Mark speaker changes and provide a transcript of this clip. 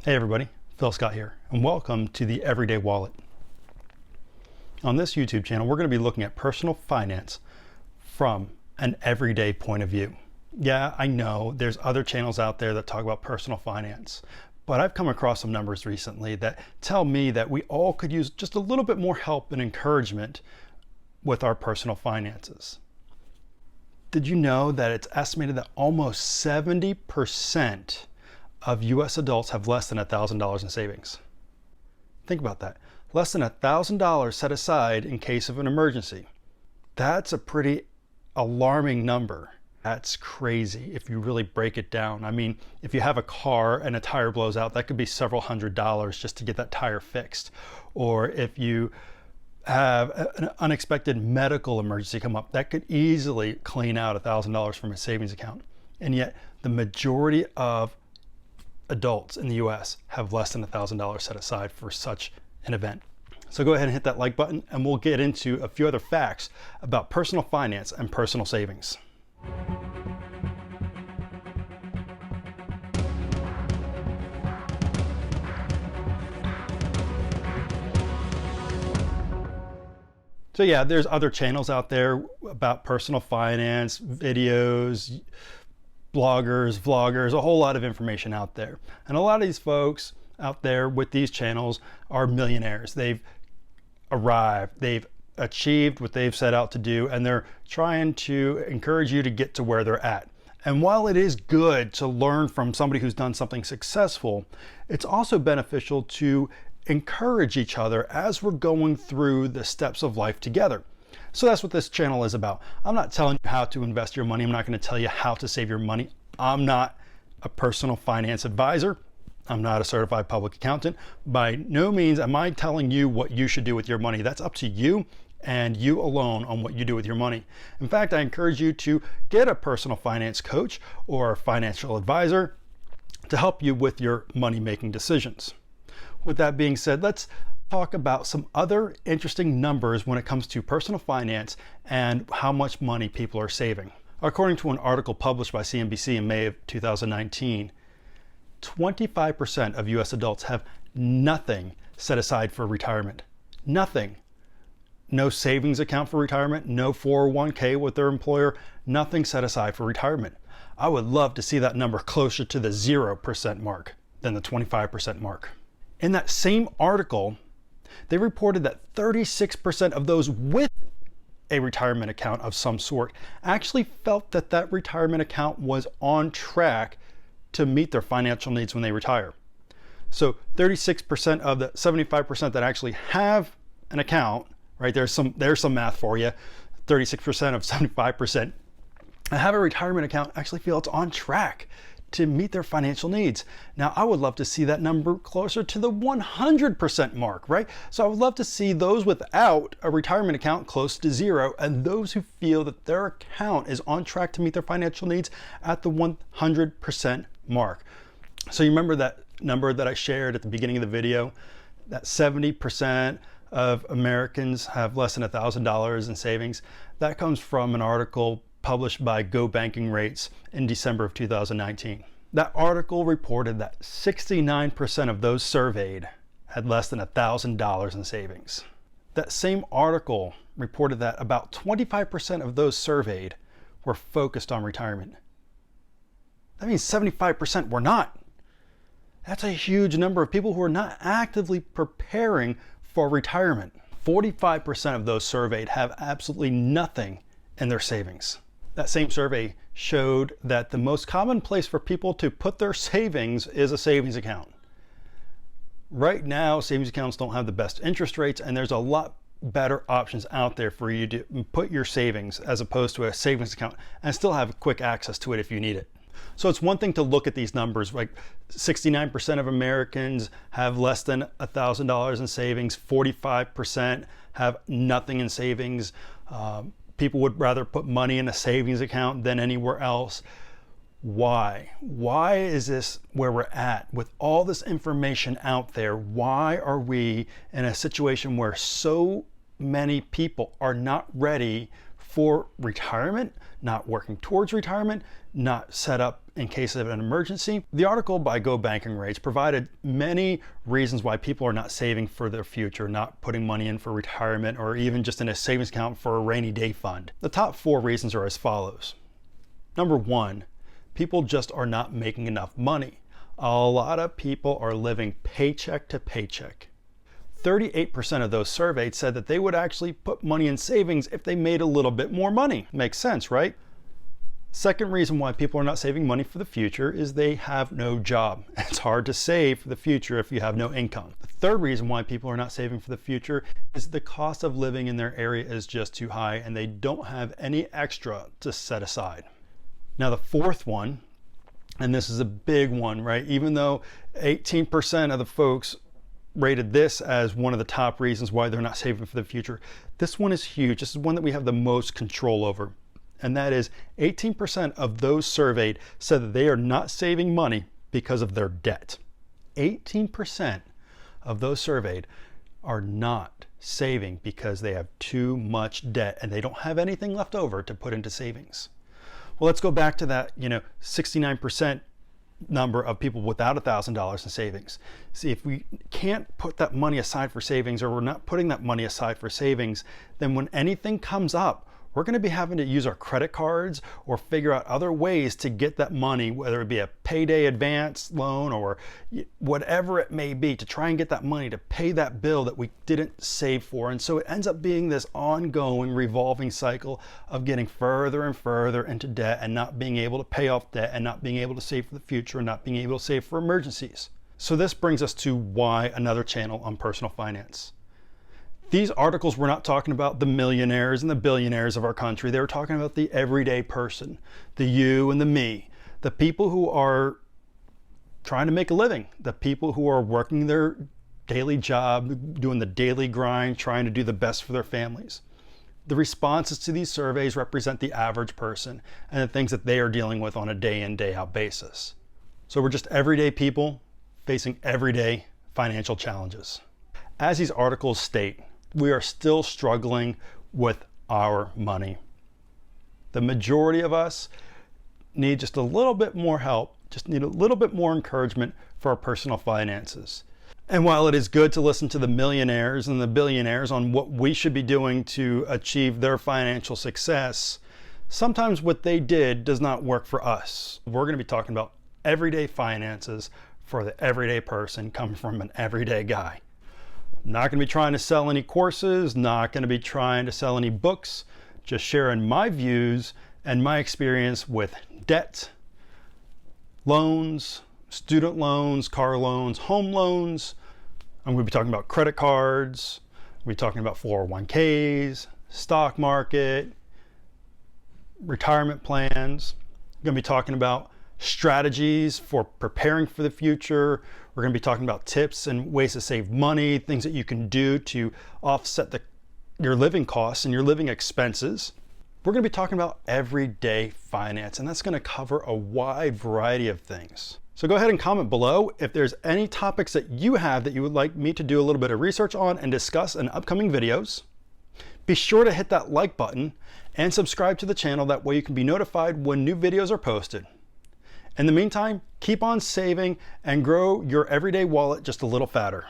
Speaker 1: Hey everybody, Phil Scott here, and welcome to the Everyday Wallet. On this YouTube channel, we're going to be looking at personal finance from an everyday point of view. Yeah, I know there's other channels out there that talk about personal finance, but I've come across some numbers recently that tell me that we all could use just a little bit more help and encouragement with our personal finances. Did you know that it's estimated that almost 70% of US adults have less than $1,000 in savings? Think about that. Less than $1,000 set aside in case of an emergency. That's a pretty alarming number. That's crazy if you really break it down. I mean, if you have a car and a tire blows out, that could be several $100s just to get that tire fixed. Or if you have an unexpected medical emergency come up, that could easily clean out $1,000 from a savings account. And yet the majority of adults in the US have less than $1,000 set aside for such an event. So go ahead and hit that like button and we'll get into a few other facts about personal finance and personal savings. So yeah, there's other channels out there about personal finance, videos, bloggers, vloggers, a whole lot of information out there. And a lot of these folks out there with these channels are millionaires. They've arrived, they've achieved what they've set out to do, and they're trying to encourage you to get to where they're at. And while it is good to learn from somebody who's done something successful, it's also beneficial to encourage each other as we're going through the steps of life together. So that's what this channel is about. I'm not telling you how to invest your money. I'm not going to tell you how to save your money. I'm not a personal finance advisor. I'm not a certified public accountant. By no means am I telling you what you should do with your money. That's up to you and you alone on what you do with your money. In fact, I encourage you to get a personal finance coach or a financial advisor to help you with your money-making decisions. With that being said, let's talk about some other interesting numbers when it comes to personal finance and how much money people are saving. According to an article published by CNBC in May of 2019, 25% of US adults have nothing set aside for retirement. Nothing. No savings account for retirement, no 401k with their employer, nothing set aside for retirement. I would love to see that number closer to the 0% mark than the 25% mark. In that same article, they reported that 36% of those with a retirement account of some sort actually felt that that retirement account was on track to meet their financial needs when they retire. So 36% of the 75% that actually have an account, right? There's some math for you. 36% of 75% that have a retirement account actually feel it's on track to meet their financial needs. Now, I would love to see that number closer to the 100% mark, right? So I would love to see those without a retirement account close to zero, and those who feel that their account is on track to meet their financial needs at the 100% mark. So you remember that number that I shared at the beginning of the video, that 70% of Americans have less than $1,000 in savings? That comes from an article published by Go Banking Rates in December of 2019. That article reported that 69% of those surveyed had less than $1,000 in savings. That same article reported that about 25% of those surveyed were focused on retirement. That means 75% were not. That's a huge number of people who are not actively preparing for retirement. 45% of those surveyed have absolutely nothing in their savings. That same survey showed that the most common place for people to put their savings is a savings account. Right now, savings accounts don't have the best interest rates, and there's a lot better options out there for you to put your savings as opposed to a savings account and still have quick access to it if you need it. So it's one thing to look at these numbers, like 69% of Americans have less than $1,000 in savings, 45% have nothing in savings. People would rather put money in a savings account than anywhere else. Why? Why is this where we're at with all this information out there? Why are we in a situation where so many people are not ready for retirement, not working towards retirement, not set up in case of an emergency. The article by Go Banking Rates provided many reasons why people are not saving for their future, not putting money in for retirement, or even just in a savings account for a rainy day fund. The top 4 reasons are as follows. Number 1, people just are not making enough money. A lot of people are living paycheck to paycheck. 38% of those surveyed said that they would actually put money in savings if they made a little bit more money. Makes sense, right? Second reason why people are not saving money for the future is they have no job. It's hard to save for the future if you have no income. The third reason why people are not saving for the future is the cost of living in their area is just too high and they don't have any extra to set aside. Now the fourth one, and this is a big one, right? Even though 18% of the folks rated this as one of the top reasons why they're not saving for the future, this one is huge. This is one that we have the most control over. And that is 18% of those surveyed said that they are not saving money because of their debt. 18% of those surveyed are not saving because they have too much debt and they don't have anything left over to put into savings. Well, let's go back to that, 69% number of people without $1,000 in savings. See, if we can't put that money aside for savings, or we're not putting that money aside for savings, then when anything comes up, we're going to be having to use our credit cards or figure out other ways to get that money, whether it be a payday advance loan or whatever it may be, to try and get that money to pay that bill that we didn't save for. And so it ends up being this ongoing revolving cycle of getting further and further into debt and not being able to pay off debt and not being able to save for the future and not being able to save for emergencies. So this brings us to why another channel on personal finance. These articles were not talking about the millionaires and the billionaires of our country. They were talking about the everyday person, the you and the me, the people who are trying to make a living, the people who are working their daily job, doing the daily grind, trying to do the best for their families. The responses to these surveys represent the average person and the things that they are dealing with on a day in, day out basis. So we're just everyday people facing everyday financial challenges. As these articles state, we are still struggling with our money. The majority of us need just a little bit more help, just need a little bit more encouragement for our personal finances. And while it is good to listen to the millionaires and the billionaires on what we should be doing to achieve their financial success, sometimes what they did does not work for us. We're going to be talking about everyday finances for the everyday person coming from an everyday guy. Not going to be trying to sell any courses, not going to be trying to sell any books, just sharing my views and my experience with debt, loans, student loans, car loans, home loans. I'm going to be talking about credit cards. We'll be talking about 401ks, stock market, retirement plans. I'm going to be talking about strategies for preparing for the future. We're going to be talking about tips and ways to save money, things that you can do to offset your living costs and your living expenses. We're going to be talking about everyday finance, and that's going to cover a wide variety of things. So go ahead and comment below if there's any topics that you have that you would like me to do a little bit of research on and discuss in upcoming videos. Be sure to hit that like button and subscribe to the channel. That way you can be notified when new videos are posted. In the meantime, keep on saving and grow your everyday wallet just a little fatter.